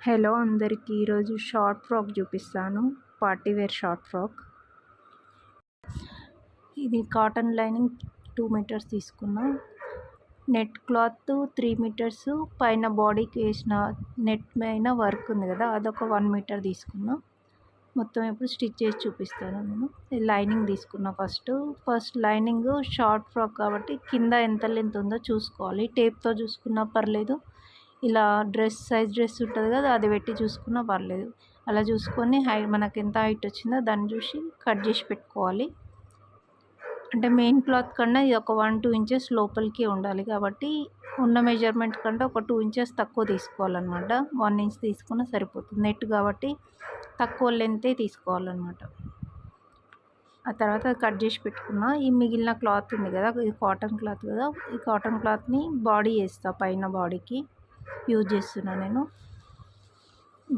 Hello అందరికీ ఈరోజు short frock చూపిస్తాను. Party wear short frock. ఇది కాటన్ లైనింగ్ 2 మీటర్స్ తీసుకున్నా. నెట్ క్లాత్ 3 మీటర్స్, పైన బాడీకి వేసిన నెట్ పైన వర్క్ ఉంది కదా, అదొక 1 మీటర్ తీసుకున్నా. మొత్తం ఇప్పుడు స్టిచ్ చేసి చూపిస్తాను నేను. లైనింగ్ తీసుకున్నా. ఫస్ట్ లైనింగ్ షార్ట్ ఫ్రాక్ కాబట్టి కింద ఎంత లెంత్ ఉందో చూసుకోవాలి. టేప్తో చూసుకున్నా పర్లేదు, ఇలా సైజ్ డ్రెస్ ఉంటుంది కదా, అది పెట్టి చూసుకున్నా పర్లేదు. అలా చూసుకొని మనకు ఎంత హైట్ వచ్చిందో దాన్ని చూసి కట్ చేసి పెట్టుకోవాలి. అంటే మెయిన్ క్లాత్ కన్నా ఇది ఒక 1-2 ఇంచెస్ లోపలికి ఉండాలి కాబట్టి ఉన్న మెజర్మెంట్ కంటే ఒక 2 ఇంచెస్ తక్కువ తీసుకోవాలన్నమాట. 1 ఇంచ్ తీసుకున్నా సరిపోతుంది. నెట్ కాబట్టి తక్కువ లెంతే తీసుకోవాలన్నమాట. ఆ తర్వాత కట్ చేసి పెట్టుకున్నా. ఈ మిగిలిన క్లాత్ ఉంది కదా, ఇది కాటన్ క్లాత్ కదా, ఈ కాటన్ క్లాత్ని బాడీ వేస్తా, పైన బాడీకి యూజ్ చేస్తున్నా నేను.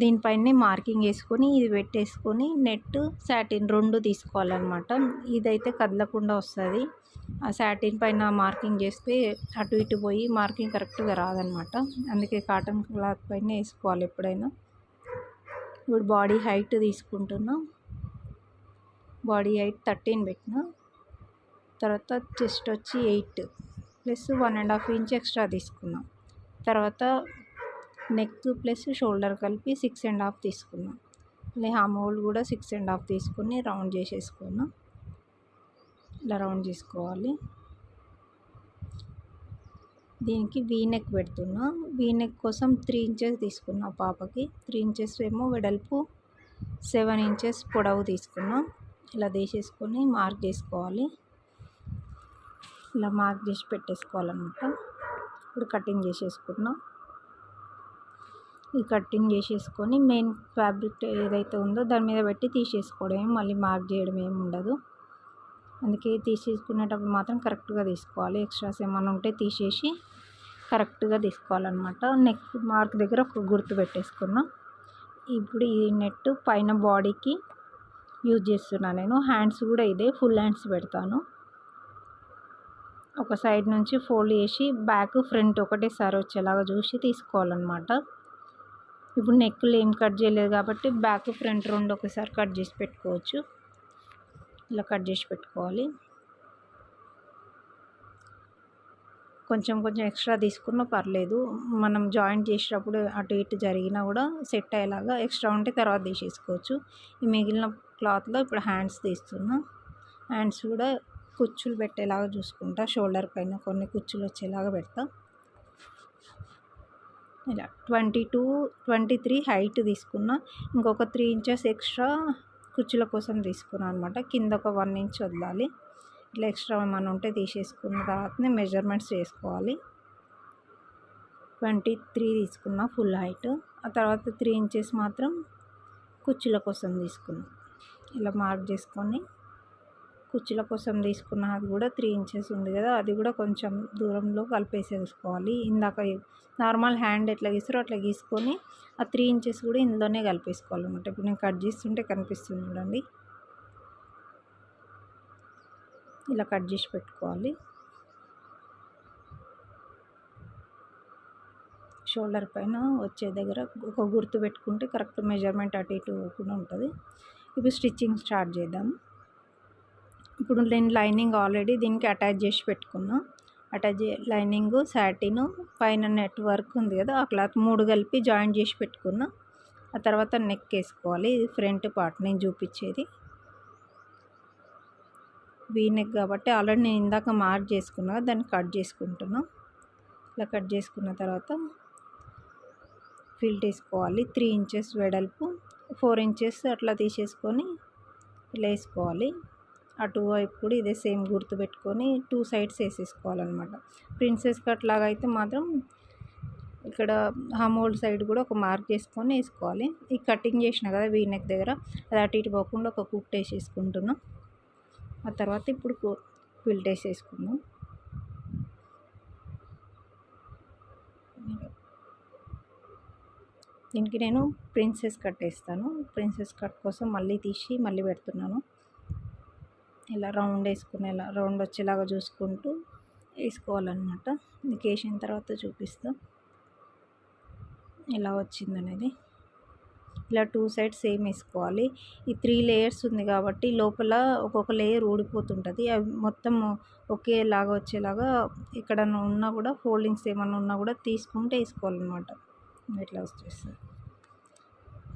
దీనిపైన మార్కింగ్ వేసుకొని ఇది పెట్టేసుకొని నెట్ సాటిన్ 2 తీసుకోవాలన్నమాట. ఇదైతే కదలకుండా వస్తుంది. ఆ సాటిన్ పైన మార్కింగ్ చేస్తే అటు ఇటు పోయి మార్కింగ్ కరెక్ట్గా రాదనమాట. అందుకే కాటన్ క్లాత్ పైన వేసుకోవాలి ఎప్పుడైనా. ఇప్పుడు బాడీ హైట్ తీసుకుంటున్నా. బాడీ హైట్ 13 పెట్టిన. తర్వాత చెస్ట్ వచ్చి 8 ప్లస్ 1.5 ఇంచ్ ఎక్స్ట్రా తీసుకున్నా. తర్వాత నెక్ ప్లస్ షోల్డర్ కలిపి 6.5 తీసుకున్నా. మళ్ళీ హామ్ హోల్ కూడా 6.5 తీసుకుని రౌండ్ చేసేసుకున్నా. ఇలా రౌండ్ చేసుకోవాలి. దీనికి వీ నెక్ పెడుతున్నా. వీ నెక్ కోసం 3 ఇంచెస్ తీసుకున్నా. పాపకి 3 ఇంచెస్ ఏమో వెడల్పు, 7 ఇంచెస్ పొడవు తీసుకున్నా. ఇలా తీసేసుకొని మార్క్ చేసుకోవాలి. ఇలా మార్క్ చేసి పెట్టేసుకోవాలన్నమాట. ఇప్పుడు కటింగ్ చేసేసుకున్నా. ఈ కటింగ్ చేసేసుకొని మెయిన్ ఫ్యాబ్రిక్ ఏదైతే ఉందో దాని మీద పెట్టి తీసేసుకోవడమే, మళ్ళీ మార్క్ చేయడం ఏమి ఉండదు. అందుకే తీసేసుకునేటప్పుడు మాత్రం కరెక్ట్గా తీసుకోవాలి. ఎక్స్ట్రాస్ ఏమైనా ఉంటే తీసేసి కరెక్ట్గా తీసుకోవాలన్నమాట. నెక్ మార్క్ దగ్గర ఒక గుర్తు పెట్టేసుకున్నా. ఇప్పుడు ఈ నెట్ పైన బాడీకి యూజ్ చేస్తున్నా నేను. హ్యాండ్స్ కూడా ఇదే ఫుల్ హ్యాండ్స్ పెడతాను. ఒక సైడ్ నుంచి ఫోల్డ్ చేసి బ్యాక్ ఫ్రంట్ ఒకటేసారి వచ్చేలాగా చూసి తీసుకోవాలన్నమాట. ఇప్పుడు నెక్లు ఏం కట్ చేయలేదు కాబట్టి బ్యాక్ ఫ్రంట్ 2 ఒకసారి కట్ చేసి పెట్టుకోవచ్చు. ఇలా కట్ చేసి పెట్టుకోవాలి. కొంచెం ఎక్స్ట్రా తీసుకున్నా పర్లేదు. మనం జాయింట్ చేసేటప్పుడు అటు ఇటు జరిగినా కూడా సెట్ అయ్యేలాగా ఎక్స్ట్రా ఉంటే తర్వాత తీసేసుకోవచ్చు. ఈ మిగిలిన క్లాత్లో ఇప్పుడు హ్యాండ్స్ తీస్తున్నా. హ్యాండ్స్ కూడా కుచ్చులు పెట్టేలాగా చూసుకుంటా. షోల్డర్ పైన కొన్ని కుచ్చులు వచ్చేలాగా పెడతా. ఇలా 22-23 హైట్ తీసుకున్నా. ఇంకొక 3 ఇంచెస్ ఎక్స్ట్రా కుచ్చుల కోసం తీసుకున్నాను అనమాట. కింద ఒక 1 ఇంచ్ వదలాలి. ఇట్లా ఎక్స్ట్రా ఏమైనా ఉంటే తీసేసుకున్న తర్వాతనే మెజర్మెంట్స్ చేసుకోవాలి. 23 తీసుకున్నా ఫుల్ హైట్. ఆ తర్వాత 3 ఇంచెస్ మాత్రం కుచ్చుల కోసం తీసుకున్నా. ఇలా మార్క్ చేసుకొని కుచ్చుల కోసం తీసుకున్న అది కూడా 3 ఇంచెస్ ఉంది కదా, అది కూడా కొంచెం దూరంలో కలిపేసేసుకోవాలి. ఇందాక నార్మల్ హ్యాండ్ ఎట్లా గీస్తారో అట్లా గీసుకొని ఆ 3 ఇంచెస్ కూడా ఇందులోనే కలిపేసుకోవాలన్నమాట. ఇప్పుడు నేను కట్ చేస్తుంటే కనిపిస్తుంది చూడండి. ఇలా కట్ చేసి పెట్టుకోవాలి. షోల్డర్ పైన వచ్చే దగ్గర ఒక గుర్తు పెట్టుకుంటే కరెక్ట్ మెజర్మెంట్ అటు ఇటు కూడా ఉంటుంది. ఇప్పుడు స్టిచ్చింగ్ స్టార్ట్ చేద్దాం. ఇప్పుడు నేను లైనింగ్ ఆల్రెడీ దీనికి అటాచ్ చేసి పెట్టుకున్నా. లైనింగ్, సాటిన్, పైన నెట్ వర్క్ ఉంది కదా, ఆ క్లాత్ 3 కలిపి జాయింట్ చేసి పెట్టుకున్నా. ఆ తర్వాత నెక్ వేసుకోవాలి. ఇది ఫ్రంట్ పార్ట్ నేను చూపించేది. వీ నెక్ కాబట్టి ఆల్రెడీ నేను ఇందాక మార్క్ చేసుకున్నా, దాన్ని కట్ చేసుకుంటున్నా. ఇలా కట్ చేసుకున్న తర్వాత ఫిల్ట్ వేసుకోవాలి. 3 ఇంచెస్ వెడల్పు, 4 ఇంచెస్ అట్లా తీసేసుకొని ఇలా వేసుకోవాలి. అటు వైపు కూడా ఇదే సేమ్ గుర్తు పెట్టుకొని 2 సైడ్స్ వేసేసుకోవాలన్నమాట. ప్రిన్సెస్ కట్ లాగా అయితే మాత్రం ఇక్కడ హామ్ హోల్ సైడ్ కూడా ఒక మార్క్ చేసుకొని వేసుకోవాలి. ఈ కటింగ్ చేసిన కదా వీ నెక్ దగ్గర, అది అటు ఇటు పోకుండా ఒక కుట్ వేసేసుకుంటున్నాం. ఆ తర్వాత ఇప్పుడు క్విల్ట్ వేసేసుకుందాం. దీనికి నేను ప్రిన్సెస్ కట్ వేస్తాను. ప్రిన్సెస్ కట్ కోసం మళ్ళీ తీసి మళ్ళీ పెడుతున్నాను. ఇలా రౌండ్ వేసుకునేలా, రౌండ్ వచ్చేలాగా చూసుకుంటూ వేసుకోవాలన్నమాట. మీకు వేసిన తర్వాత చూపిస్తా ఎలా వచ్చిందనేది. ఇలా 2 సైడ్స్ సేమ్ వేసుకోవాలి. ఈ 3 లేయర్స్ ఉంది కాబట్టి లోపల ఒక్కొక్క లేయర్ ఊడిపోతుంటుంది. అవి మొత్తం ఒకేలాగా వచ్చేలాగా ఎక్కడన్నా ఉన్నా కూడా ఫోల్డింగ్స్ ఏమన్నా ఉన్నా కూడా తీసుకుంటే వేసుకోవాలన్నమాట. ఇట్లా వచ్చేస్తుంది.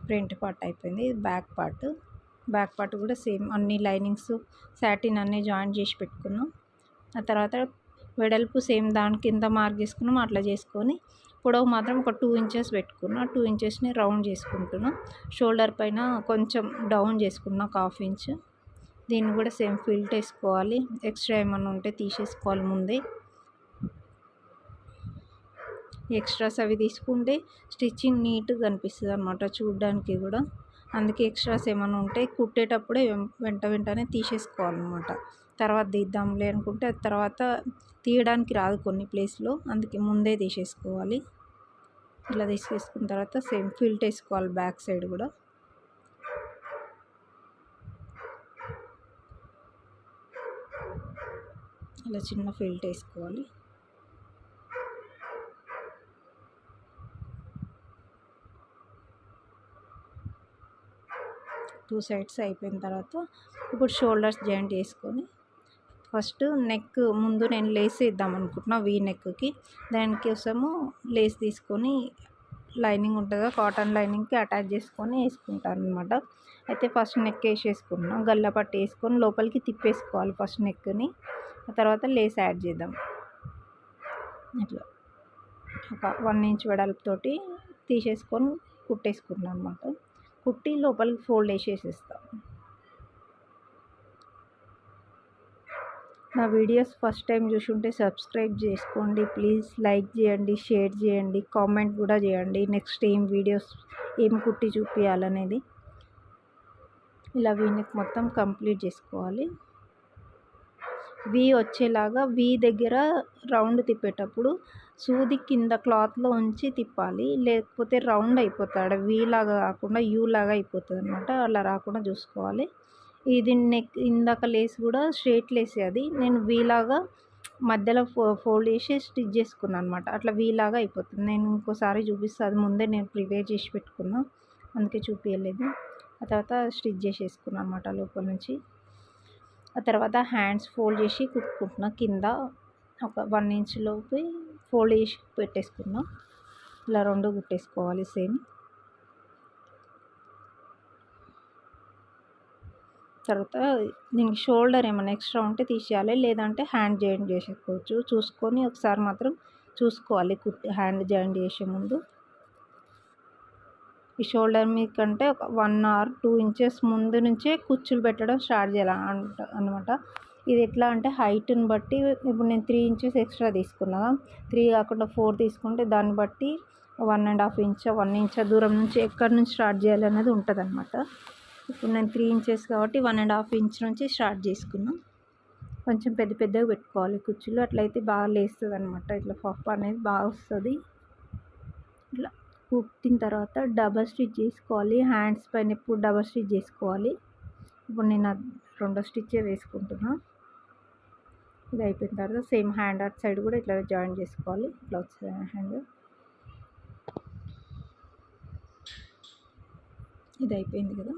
ఫ్రంట్ పార్ట్ అయిపోయింది. ఇది బ్యాక్ పార్ట్. బ్యాక్ పార్ట్ కూడా సేమ్ అన్ని లైనింగ్స్ సాటిన్ అన్నీ జాయిన్ చేసి పెట్టుకున్నాం. ఆ తర్వాత వెడల్పు సేమ్ దాని కింద మార్క్ చేసుకున్నాం. అట్లా చేసుకొని పొడవు మాత్రం ఒక 2 ఇంచెస్ పెట్టుకున్నా. 2 ఇంచెస్ని రౌండ్ చేసుకుంటున్నా. షోల్డర్ పైన కొంచెం డౌన్ చేసుకున్నా 1/2 ఇంచ్. దీన్ని కూడా సేమ్ ఫిల్ట్ వేసుకోవాలి. ఎక్స్ట్రా ఏమన్నా ఉంటే తీసేసుకోవాలి ముందే. ఎక్స్ట్రాస్ అవి తీసుకుంటే స్టిచ్చింగ్ నీట్గా కనిపిస్తుంది అన్నమాట చూడడానికి కూడా. అందుకే ఎక్స్ట్రాస్ ఏమైనా ఉంటే కుట్టేటప్పుడే వెంటనే తీసేసుకోవాలన్నమాట. తర్వాత తీద్దాంలే అనుకుంటే అది తర్వాత తీయడానికి రాదు కొన్ని ప్లేస్లో, అందుకే ముందే తీసేసుకోవాలి. ఇలా తీసేసుకున్న తర్వాత సేమ్ ఫిల్ట్ వేసుకోవాలి బ్యాక్ సైడ్ కూడా. ఇలా చిన్న ఫిల్ట్ వేసుకోవాలి. టూ సైడ్స్ అయిపోయిన తర్వాత ఇప్పుడు షోల్డర్స్ జాయింట్ చేసుకొని ఫస్ట్ నెక్ ముందు నేను లేస్ వేద్దాం అనుకుంటున్నా వీ నెక్కి. దానికోసము లేస్ తీసుకొని లైనింగ్ ఉంటుందా కాటన్ లైనింగ్కి అటాచ్ చేసుకొని వేసుకుంటాను అనమాట. అయితే ఫస్ట్ నెక్ వేసేసుకున్నాం. గల్ల పట్టి వేసుకొని లోపలికి తిప్పేసుకోవాలి ఫస్ట్ నెక్ని. ఆ తర్వాత లేస్ యాడ్ చేద్దాం. ఇట్లా ఒక 1 ఇంచ్ వెడల్పుతోటి తీసేసుకొని కుట్టేసుకున్నాను అనమాట. కుట్టి లోపలికి ఫోల్డ్ వేసేసేస్తాం. నా వీడియోస్ ఫస్ట్ టైం చూసుంటే సబ్స్క్రైబ్ చేసుకోండి ప్లీజ్. లైక్ చేయండి, షేర్ చేయండి, కామెంట్ కూడా చేయండి నెక్స్ట్ ఏం వీడియోస్ ఏం కుట్టి చూపించాలనేది. ఇలా వీనికి మొత్తం కంప్లీట్ చేసుకోవాలి. వీ వచ్చేలాగా వీ దగ్గర రౌండ్ తిప్పేటప్పుడు సూది కింద క్లాత్లో ఉంచి తిప్పాలి, లేకపోతే రౌండ్ అయిపోతాడు. వీ లాగా కాకుండా యూ లాగా అయిపోతుంది అనమాట. అలా రాకుండా చూసుకోవాలి. ఇది నెక్ ఇందాక లేస్ కూడా స్ట్రైట్ లేసే, అది నేను వీలాగా మధ్యలో ఫోల్డ్ చేసి స్టిచ్ చేసుకున్నాను అనమాట. అట్లా వీలాగా అయిపోతుంది. నేను ఇంకోసారి చూపిస్తాను, అది ముందే నేను ప్రిపేర్ చేసి పెట్టుకున్నా అందుకే చూపించలేదు. ఆ తర్వాత స్టిచ్ చేసేసుకున్నాను అనమాట లోపల నుంచి. ఆ తర్వాత హ్యాండ్స్ ఫోల్డ్ చేసి కుట్టుకుంటున్నా. కింద ఒక 1 ఇంచ్ లోపు ఫోల్డ్ చేసి పెట్టేసుకున్నా. ఇలా 2 కుట్టేసుకోవాలి సేమ్. తర్వాత దీనికి షోల్డర్ ఏమైనా ఎక్స్ట్రా ఉంటే తీసేయాలి, లేదంటే హ్యాండ్ జాయింట్ చేసుకోవచ్చు. చూసుకొని ఒకసారి మాత్రం చూసుకోవాలి హ్యాండ్ జాయింట్ చేసే ముందు. ఈ షోల్డర్ మీ కంటే ఒక 1 or 2 ఇంచెస్ ముందు నుంచే కుచ్చులు పెట్టడం స్టార్ట్ చేయాలి అనమాట. ఇది ఎట్లా అంటే హైట్ని బట్టి, ఇప్పుడు నేను 3 ఇంచెస్ ఎక్స్ట్రా తీసుకున్నా, 3 కాకుండా 4 తీసుకుంటే దాన్ని బట్టి 1.5 ఇంచ్ 1 ఇంచ్ దూరం నుంచి ఎక్కడి నుంచి స్టార్ట్ చేయాలనేది ఉంటుంది అనమాట. ఇప్పుడు నేను 3 ఇంచెస్ కాబట్టి 1.5 ఇంచ్ నుంచి స్టార్ట్ చేసుకున్నా. కొంచెం పెద్దగా పెట్టుకోవాలి కుచ్చులు, అట్లయితే బాగా లేస్తుంది అనమాట. ఇట్లా పఫ్ అనేది బాగా వస్తుంది. ఇట్లా కుట్టిన తర్వాత డబల్ స్టిచ్ చేసుకోవాలి. హ్యాండ్స్ పైన ఎప్పుడు డబల్ స్టిచ్ చేసుకోవాలి. ఇప్పుడు నేను 2వ స్టిచ్చే వేసుకుంటున్నా. ఇది అయిపోయిన తర్వాత సేమ్ హ్యాండ్ అట్ సైడ్ కూడా ఇట్లా జాయిన్ చేసుకోవాలి. ఇట్లా వస్తుంది హ్యాండ్. ఇది అయిపోయింది కదా.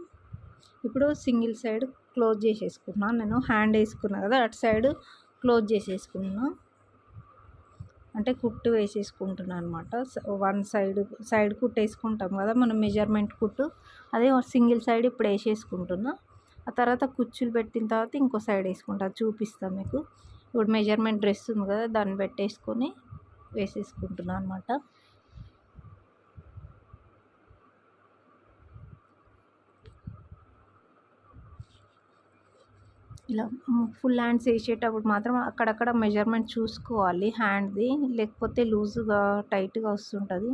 ఇప్పుడు సింగిల్ సైడ్ క్లోజ్ చేసేసుకున్నాను. నేను హ్యాండ్ వేసుకున్నా కదా, అటు సైడ్ క్లోజ్ చేసేసుకున్నా, అంటే కుట్టు వేసేసుకుంటున్నాను అనమాట. 1 సైడ్ కుట్టు వేసుకుంటాం కదా మనం, మెజర్మెంట్ కుట్టు, అదే సింగిల్ సైడ్ ఇప్పుడు వేసేసుకుంటున్నా. ఆ తర్వాత కుచ్చులు పెట్టిన తర్వాత ఇంకో సైడ్ వేసుకుంటా, చూపిస్తాను మీకు. ఇప్పుడు మెజర్మెంట్ డ్రెస్ ఉంది కదా, దాన్ని పెట్టేసుకొని వేసేసుకుంటున్నాను అనమాట. ఇలా ఫుల్ హ్యాండ్స్ వేసేటప్పుడు మాత్రం అక్కడక్కడ మెజర్మెంట్ చూసుకోవాలి హ్యాండ్ది, లేకపోతే లూజుగా టైట్గా వస్తుంటుంది.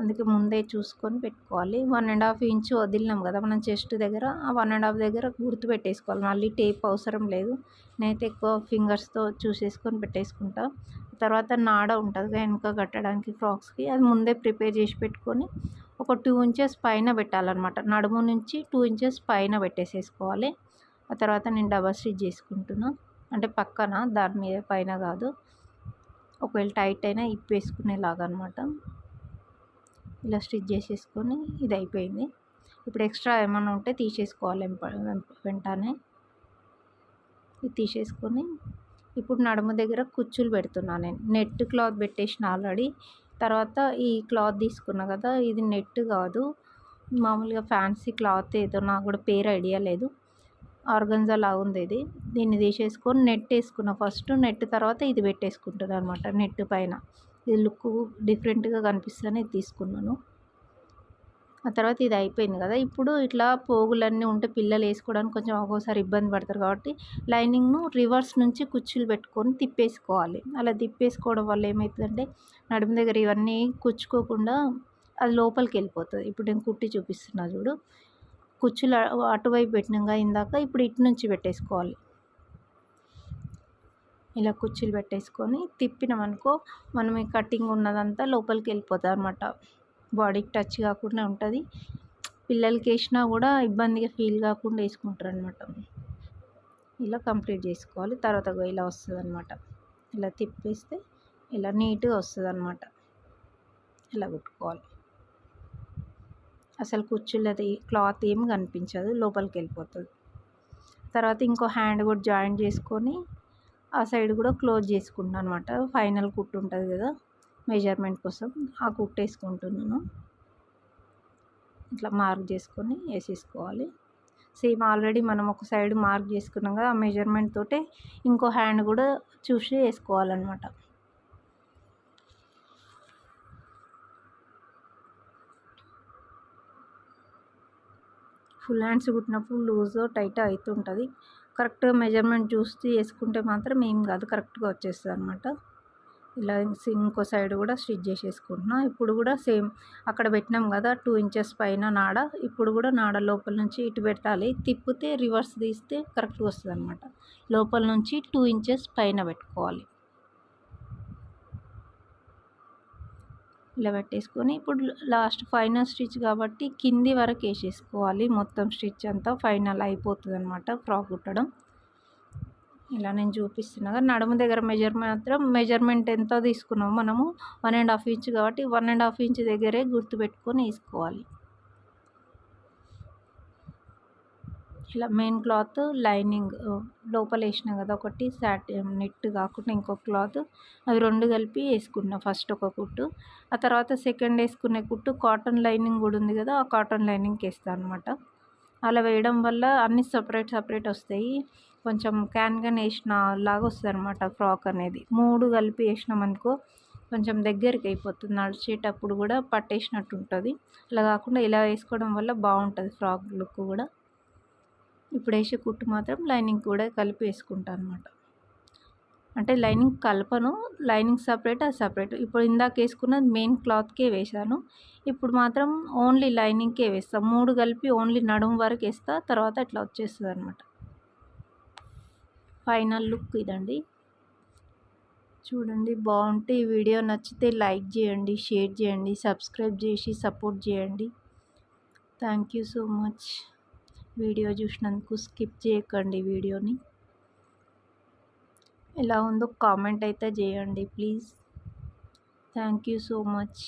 అందుకే ముందే చూసుకొని పెట్టుకోవాలి. 1.5 ఇంచ్ వదిలినాం కదా మనం చెస్ట్ దగ్గర, ఆ 1.5 దగ్గర గుర్తు పెట్టేసుకోవాలి. మళ్ళీ టేప్ అవసరం లేదు. నేనైతే ఎక్కువ ఫింగర్స్తో చూసేసుకొని పెట్టేసుకుంటా. తర్వాత నాడ ఉంటుంది వెనుక కట్టడానికి ఫ్రాక్స్కి, అది ముందే ప్రిపేర్ చేసి పెట్టుకొని ఒక 2 ఇంచెస్ పైన పెట్టాలన్నమాట. నడుము నుంచి 2 ఇంచెస్ పైన పెట్టేసేసుకోవాలి. ఆ తర్వాత నేను డబల్ స్టిచ్ చేసుకుంటున్నా, అంటే పక్కన, దాని మీద పైన కాదు. ఒకవేళ టైట్ అయినా ఇప్పేసుకునేలాగా అనమాట. ఇలా స్టిచ్ చేసేసుకొని ఇది అయిపోయింది. ఇప్పుడు ఎక్స్ట్రా ఏమన్నా ఉంటే తీసేసుకోవాలి వెంటనే. ఇది తీసేసుకొని ఇప్పుడు నడుము దగ్గర కుచ్చులు పెడుతున్నాను నేను. నెట్ క్లాత్ పెట్టేసిన ఆల్రెడీ. తర్వాత ఈ క్లాత్ తీసుకున్నా కదా, ఇది నెట్ కాదు, మామూలుగా ఫ్యాన్సీ క్లాత్ ఏదో, నాకు కూడా పేరు ఐడియా లేదు. ఆర్గన్జా లాగా ఉంది ఇది. దీన్ని తీసేసుకొని నెట్ వేసుకున్నా ఫస్ట్. నెట్ తర్వాత ఇది పెట్టేసుకుంటున్నాను అనమాట నెట్ పైన. ఇది లుక్ డిఫరెంట్గా కనిపిస్తేనే ఇది తీసుకున్నాను. ఆ తర్వాత ఇది అయిపోయింది కదా, ఇప్పుడు ఇట్లా పోగులన్నీ ఉంటే పిల్లలు వేసుకోవడానికి కొంచెం ఒక్కోసారి ఇబ్బంది పడతారు కాబట్టి లైనింగ్ను రివర్స్ నుంచి కుచ్చులు పెట్టుకొని తిప్పేసుకోవాలి. అలా తిప్పేసుకోవడం వల్ల ఏమవుతుందంటే నడుము దగ్గర ఇవన్నీ కుచ్చుకోకుండా అది లోపలికి వెళ్ళిపోతుంది. ఇప్పుడు నేను కుట్టి చూపిస్తున్నా చూడు. కుచ్చులు అటువైపు పెట్టినాక ఇందాక, ఇప్పుడు ఇటు నుంచి పెట్టేసుకోవాలి. ఇలా కుచ్చులు పెట్టేసుకొని తిప్పినామనుకో మనం ఈ కటింగ్ ఉన్నదంతా లోపలికి వెళ్ళిపోతుంది అనమాట. బాడీకి టచ్ కాకుండా ఉంటుంది. పిల్లలకి వేసినా కూడా ఇబ్బందిగా ఫీల్ కాకుండా వేసుకుంటారు అనమాట. ఇలా కంప్లీట్ చేసుకోవాలి. తర్వాత ఇలా వస్తుంది అనమాట. ఇలా తిప్పేస్తే ఇలా నీట్గా వస్తుంది అనమాట. ఇలా కుట్టుకోవాలి. అసలు కుచ్చులది క్లాత్ ఏం కనిపించదు, లోపలికి వెళ్ళిపోతుంది. తర్వాత ఇంకో హ్యాండ్ కూడా జాయిన్ చేసుకొని ఆ సైడ్ కూడా క్లోజ్ చేసుకుంటున్నాను అనమాట. ఫైనల్ కుట్టు ఉంటుంది కదా మెజర్మెంట్ కోసం, ఆ కుట్టు వేసుకుంటున్నాను. ఇట్లా మార్క్ చేసుకొని వేసేసుకోవాలి. సేమ్ ఆల్రెడీ మనం ఒక సైడ్ మార్క్ చేసుకున్నాం కదా, ఆ మెజర్మెంట్ తోటే ఇంకో హ్యాండ్ కూడా చూసి వేసుకోవాలన్నమాట. ఫుల్ హ్యాండ్స్ కుట్టినప్పుడు లూజ్ టైట్ అవుతుంటుంది. కరెక్ట్గా మెజర్మెంట్ చూసి వేసుకుంటే మాత్రం ఏం కాదు, కరెక్ట్గా వచ్చేస్తుంది అనమాట. ఇలా ఇంకో సైడ్ కూడా స్టిచ్ చేసేసుకుంటున్నా. ఇప్పుడు కూడా సేమ్ అక్కడ పెట్టినాం కదా 2 ఇంచెస్ పైన నాడ, ఇప్పుడు కూడా నాడ లోపల నుంచి ఇటు పెట్టాలి. తిప్పితే రివర్స్ తీస్తే కరెక్ట్గా వస్తుంది అనమాట. లోపల నుంచి 2 ఇంచెస్ పైన పెట్టుకోవాలి. ఇలా పెట్టేసుకొని ఇప్పుడు లాస్ట్ ఫైనల్ స్టిచ్ కాబట్టి కింది వరకు వేసేసుకోవాలి. మొత్తం స్టిచ్ అంతా ఫైనల్ అయిపోతుంది అనమాట ఫ్రాక్ కుట్టడం. ఇలా నేను చూపిస్తున్నా. నడుము దగ్గర మెజర్మెంట్ ఎంత తీసుకున్నామో మనము 1.5 ఇంచ్ కాబట్టి 1.5 ఇంచ్ దగ్గరే గుర్తుపెట్టుకొని వేసుకోవాలి. ఇలా మెయిన్ క్లాత్ లైనింగ్ లోపల వేసిన కదా ఒకటి నెట్ కాకుండా ఇంకో క్లాత్, అవి 2 కలిపి వేసుకున్నా ఫస్ట్ ఒక కుట్టు. ఆ తర్వాత సెకండ్ వేసుకునే కుట్టు కాటన్ లైనింగ్ కూడా ఉంది కదా, ఆ కాటన్ లైనింగ్కి వేస్తాను అనమాట. అలా వేయడం వల్ల అన్నీ సపరేట్ వస్తాయి. కొంచెం క్యాన్ వేసిన లాగా వస్తుంది అనమాట ఫ్రాక్ అనేది. 3 కలిపి వేసినామనుకో కొంచెం దగ్గరికి అయిపోతుంది, నడిచేటప్పుడు కూడా పట్టేసినట్టు ఉంటుంది. అలా కాకుండా ఇలా వేసుకోవడం వల్ల బాగుంటుంది ఫ్రాక్ లుక్ కూడా. ఇప్పుడు వేసే కుట్టు మాత్రం లైనింగ్ కూడా కలిపి వేసుకుంటాను అనమాట. అంటే లైనింగ్ కలపను, లైనింగ్ సపరేట్ అది సపరేట్. ఇప్పుడు ఇందాక వేసుకున్నది మెయిన్ క్లాత్కే వేసాను, ఇప్పుడు మాత్రం ఓన్లీ లైనింగ్కే వేస్తాను. 3 కలిపి ఓన్లీ నడుము వరకు వేస్తా, తర్వాత ఇట్లా వచ్చేస్తుంది అనమాట. ఫైనల్ లుక్ ఇదండి. చూడండి, బాగుంటే ఈ వీడియో నచ్చితే లైక్ చేయండి, షేర్ చేయండి, సబ్స్క్రైబ్ చేసి సపోర్ట్ చేయండి. Thank you so much. Video చూసినందుకు స్కిప్ చేయకండి వీడియోని. ఎలా ఉందో కామెంట్ అయితే చేయండి please. Thank you so much.